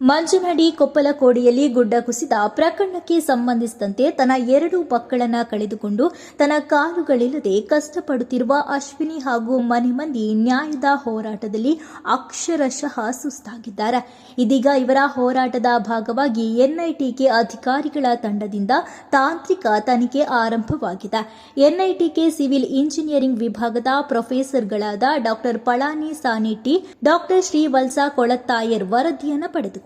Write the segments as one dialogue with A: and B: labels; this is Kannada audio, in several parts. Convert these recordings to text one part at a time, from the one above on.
A: ಮಂಜನಹಳ್ಳಿ ಕೊಪ್ಪಲಕೋಡಿಯಲ್ಲಿ ಗುಡ್ಡ ಕುಸಿದ ಪ್ರಕರಣಕ್ಕೆ ಸಂಬಂಧಿಸಿದಂತೆ ತನ್ನ 2 ಮಕ್ಕಳನ್ನು ಕಳೆದುಕೊಂಡು ತನ್ನ ಕಾಲುಗಳಿಲ್ಲದೆ ಕಷ್ಟಪಡುತ್ತಿರುವ ಅಶ್ವಿನಿ ಹಾಗೂ ಮನೆ ಮಂದಿ ನ್ಯಾಯದ ಹೋರಾಟದಲ್ಲಿ ಅಕ್ಷರಶಃ ಸುಸ್ತಾಗಿದ್ದಾರೆ. ಇದೀಗ ಇವರ ಹೋರಾಟದ ಭಾಗವಾಗಿ ಎನ್ಐಟಿಕೆ ಅಧಿಕಾರಿಗಳ ತಂಡದಿಂದ ತಾಂತ್ರಿಕ ತನಿಖೆ ಆರಂಭವಾಗಿದೆ. ಎನ್ಐಟಿಕೆ ಸಿವಿಲ್ ಇಂಜಿನಿಯರಿಂಗ್ ವಿಭಾಗದ ಪ್ರೊಫೆಸರ್ಗಳಾದ ಡಾ ಪಳನಿ ಸಾನಿಟ್ಟಿ, ಡಾ ಶ್ರೀವತ್ಸ ಕೊಳತ್ತಾಯರ್ ವರದಿಯನ್ನು ಪಡೆದುಕೊಂಡಿದ್ದಾರೆ.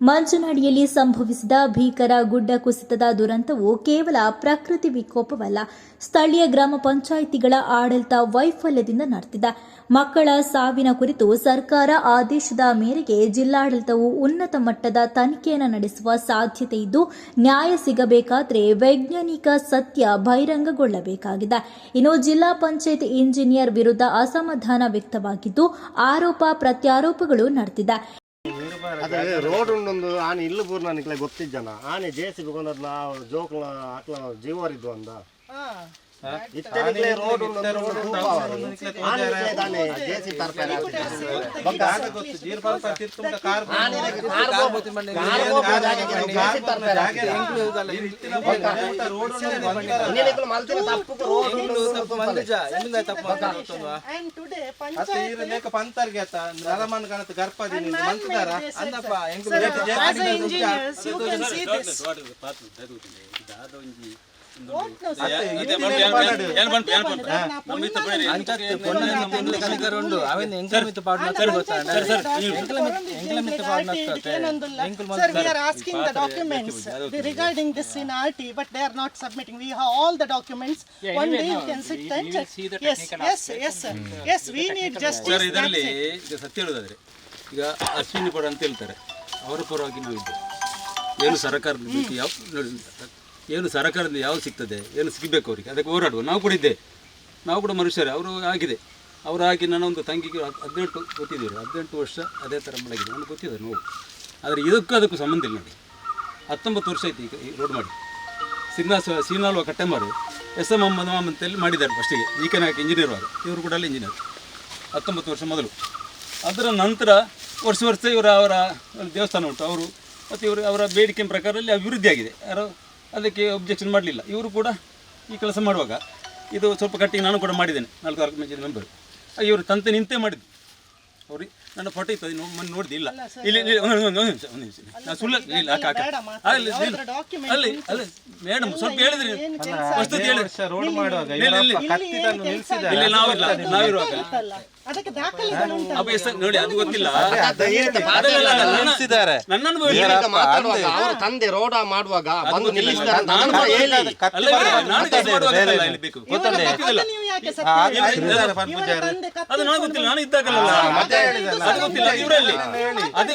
A: ಮಂಜನಹಳ್ಳಿಯಲ್ಲಿ ಸಂಭವಿಸಿದ ಭೀಕರ ಗುಡ್ಡ ಕುಸಿತದ ದುರಂತವು ಕೇವಲ ಪ್ರಕೃತಿ ವಿಕೋಪವಲ್ಲ, ಸ್ಥಳೀಯ ಗ್ರಾಮ ಪಂಚಾಯಿತಿಗಳ ಆಡಳಿತ ವೈಫಲ್ಯದಿಂದ ನಡೆದಿದೆ. ಮಕ್ಕಳ ಸಾವಿನ ಕುರಿತು ಸರ್ಕಾರ ಆದೇಶದ ಮೇರೆಗೆ ಜಿಲ್ಲಾಡಳಿತವು ಉನ್ನತ ಮಟ್ಟದ ತನಿಖೆಯನ್ನು ನಡೆಸುವ ಸಾಧ್ಯತೆ ಇದ್ದು, ನ್ಯಾಯ ಸಿಗಬೇಕಾದರೆ ವೈಜ್ಞಾನಿಕ ಸತ್ಯ ಬಹಿರಂಗಗೊಳ್ಳಬೇಕಾಗಿದೆ. ಇನ್ನು ಜಿಲ್ಲಾ ಪಂಚಾಯತ್ ಇಂಜಿನಿಯರ್ ವಿರುದ್ಧ ಅಸಮಾಧಾನ ವ್ಯಕ್ತವಾಗಿದ್ದು, ಆರೋಪ ಪ್ರತ್ಯಾರೋಪಗಳು ನಡೆದಿದೆ.
B: ಅದೇ ರೋಡ್ ಉಂಡೊಂದು ಆನೆ ಇಲ್ಲು ಪೂರ್ಣ ನಿಕ್ಲೆ ಗೊತ್ತಿಜ್ಜನ ಆನೆ ಜೇಸಿ ಬಂದದ್ನ ಜೋಕ್ಲ ಆಕ್ಲ ಜೀವರಿದ್ದು ಅಂದ ಇತ್ತೆ ರೋಡ್ ಆನೆ ಜೇಸಿ ತರ್ತಾರೆ
C: regarding this in RT, but they are not submitting. We have all the documents. One day you can sit and check. Yes, sir. Yes, we need justice.
D: Sir, ಇದರಲ್ಲಿ ಸತ್ಯ ಹೇಳೋದಾದ್ರೆ ಈಗ ಅಶ್ವಿನಿ ಪಡ ಅಂತ ಹೇಳ್ತಾರೆ, ಅವರ ಪರವಾಗಿ ನಾವು ಇದ್ದೇವೆ. ಏನು ಸರ್ಕಾರದ ಏನು ಸರ್ಕಾರದಿಂದ ಯಾವ ಸಿಗ್ತದೆ, ಏನು ಸಿಗಬೇಕು ಅವರಿಗೆ, ಅದಕ್ಕೆ ಹೋರಾಡುವ ನಾವು ಕೂಡ ಇದ್ದೆ. ನಾವು ಕೂಡ ಮನುಷ್ಯರೇ. ಅವರು ಆಗಿದೆ, ಅವರು ಆಗಿ ನನ್ನೊಂದು ತಂಗಿಗೆ 18 ಗೊತ್ತಿದ್ದೀವಿ, 18 ವರ್ಷ ಅದೇ ಥರ ಮಡಗಿದೆ, ನನಗೆ ಗೊತ್ತಿದೆ ನೋವು. ಆದರೆ ಅದಕ್ಕೂ ಸಂಬಂಧ ಇಲ್ಲ ನೋಡಿ. 19 ವರ್ಷ ಆಯ್ತು ಈಗ ಈ ರೋಡ್ ಮಾಡಿ. ಸೀನಾಲ್ವ ಕಟ್ಟೆ ಮಾರು ಎಸ್ ಎಂ ಅಂತೇಳಿ ಮಾಡಿದ್ದಾರೆ ಫಸ್ಟಿಗೆ. ನಾಯಕ್ ಇಂಜಿನಿಯರ್ ಅವರು, ಇವರು ಕೂಡ ಅಲ್ಲಿ ಇಂಜಿನಿಯರ್ 19 ವರ್ಷ ಮೊದಲು. ಅದರ ನಂತರ ವರ್ಷ ಅವರ ದೇವಸ್ಥಾನ ಉಂಟು, ಅವರು ಮತ್ತು ಅವರ ಬೇಡಿಕೆ ಪ್ರಕಾರದಲ್ಲಿ ಅಭಿವೃದ್ಧಿ ಆಗಿದೆ. ಯಾರೋ ಅದಕ್ಕೆ ಒಬ್ಜೆಕ್ಷನ್ ಮಾಡಲಿಲ್ಲ. ಇವರು ಕೂಡ ಈ ಕೆಲಸ ಮಾಡುವಾಗ ಇದು ಸ್ವಲ್ಪ ಕಟ್ಟಿಗೆ ನಾನು ಕೂಡ ಮಾಡಿದ್ದೇನೆ, 4 ಆರ್ಗನೈಸೇಷನ್ ಮೆಂಬರ್. ಇವರು ತಂತೆ ನಿಂತೇ ಮಾಡಿದ್ದು. ಅವ್ರಿಗೆ ನನ್ನ ಫೋಟೋ ಇತ್ತು, ಅದು ನೋಡಿದೆ ಇಲ್ಲ ಇಲ್ಲಿ ನಾನು ಸುಳ್ಳು ಇಲ್ಲ ಅಲ್ಲಿ ಮೇಡಮ್ ಸ್ವಲ್ಪ ಹೇಳಿದ್ರಿ ವಸ್ತುತಿ ಹೇಳಿದ್ರಿ ನಾವಿರುವಾಗ ನೋಡಿ ಅದು ಗೊತ್ತಿಲ್ಲ.
B: ತಂದೆ ರೋಡ ಮಾಡುವಾಗ
D: ಅದು ನನಗೆ ಗೊತ್ತಿಲ್ಲ, ನಾನು ಇದ್ದಾಗಲ್ಲ ಅದು ಗೊತ್ತಿಲ್ಲ ಇವರಲ್ಲಿ. ಅದೇ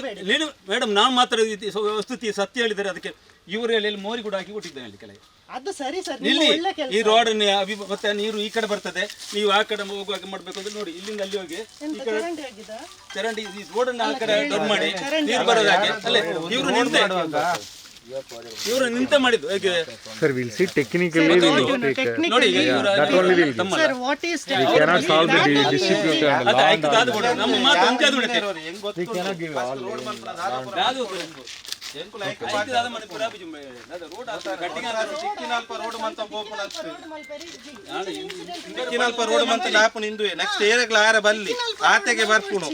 D: ಮೇಡಮ್ ನಾನು ಮಾತ್ರ ವಸ್ತುತಿ ಸತ್ಯ ಹೇಳಿದರೆ ಅದಕ್ಕೆ ಇವರು ಎಲ್ಲಿ ಮೋರಿ ಕೂಡ ಹಾಕಿ ಕೊಟ್ಟಿದ್ದೇನೆ ಅಲ್ಲಿ ಕೆಳಗೆ.
C: ಅದು ಸರಿ ಸರ್.
D: ಇಲ್ಲಿ ಈ ರೋಡ್ ಮತ್ತೆ ನೀರು ಈ ಕಡೆ ಬರ್ತದೆ, ನೀವು ಆ ಕಡೆ ಹೋಗುವಾಗ ಮಾಡ್ಬೇಕು ಅಂದ್ರೆ ನೋಡಿ, ಇಲ್ಲಿಂದ ಅಲ್ಲಿ ಹೋಗಿ ಈ ಕಡೆ ಚರಂಡಿ ಈ ರೋಡ್ ಅನ್ನು ಆ ಕಡೆ ಡೌನ್ ಮಾಡಿ ನೀರು ಬರೋದು ಹಾಗೆ ಅಲ್ಲೇ ಇವರು ನಿಂತೆ ಮಾಡಿದ್ದು ಹೇಗೆ
E: ಸರ್. ವಿಲ್ ಸಿ ಟೆಕ್ನಿಕಲಿ
D: ನೋಡಿ
C: sir, what is
E: we cannot solve the dispute and law and order.
D: ನಮ್ಮ ಮಾತು ಅಂತೆ ಅದು ಬಿಡುತ್ತೆ.
E: We cannot give all
D: ಅದು
F: ನೆಕ್ಸ್ಟ್ ಏರಗ್ಲ ಆರ ಬಲ್ಲಿ ಆತೆಗೆ ಬರ್ಪುಣು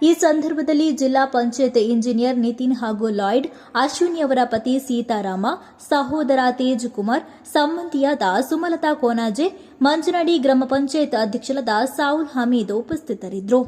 A: ಈ ಸಂದರ್ಭದಲ್ಲಿ ಜಿಲ್ಲಾ ಪಂಚಾಯತ್ ಇಂಜಿನಿಯರ್ ನಿತಿನ್ ಹಾಗೂ ಲಾಯ್ಡ್, ಅಶ್ವಿನಿ ಅವರ ಪತಿ ಸೀತಾರಾಮ, ಸಹೋದರ ತೇಜ್ ಕುಮಾರ್, ಸಂಬಂಧಿಯಾದ ಸುಮಲತಾ ಕೋನಾಜೆ, ಮಂಜನಹಳ್ಳಿ ಗ್ರಾಮ ಪಂಚಾಯತ್ ಅಧ್ಯಕ್ಷರಾದ ಸಾವುಲ್ ಹಮೀದ್ ಉಪಸ್ಥಿತರಿದ್ದರು.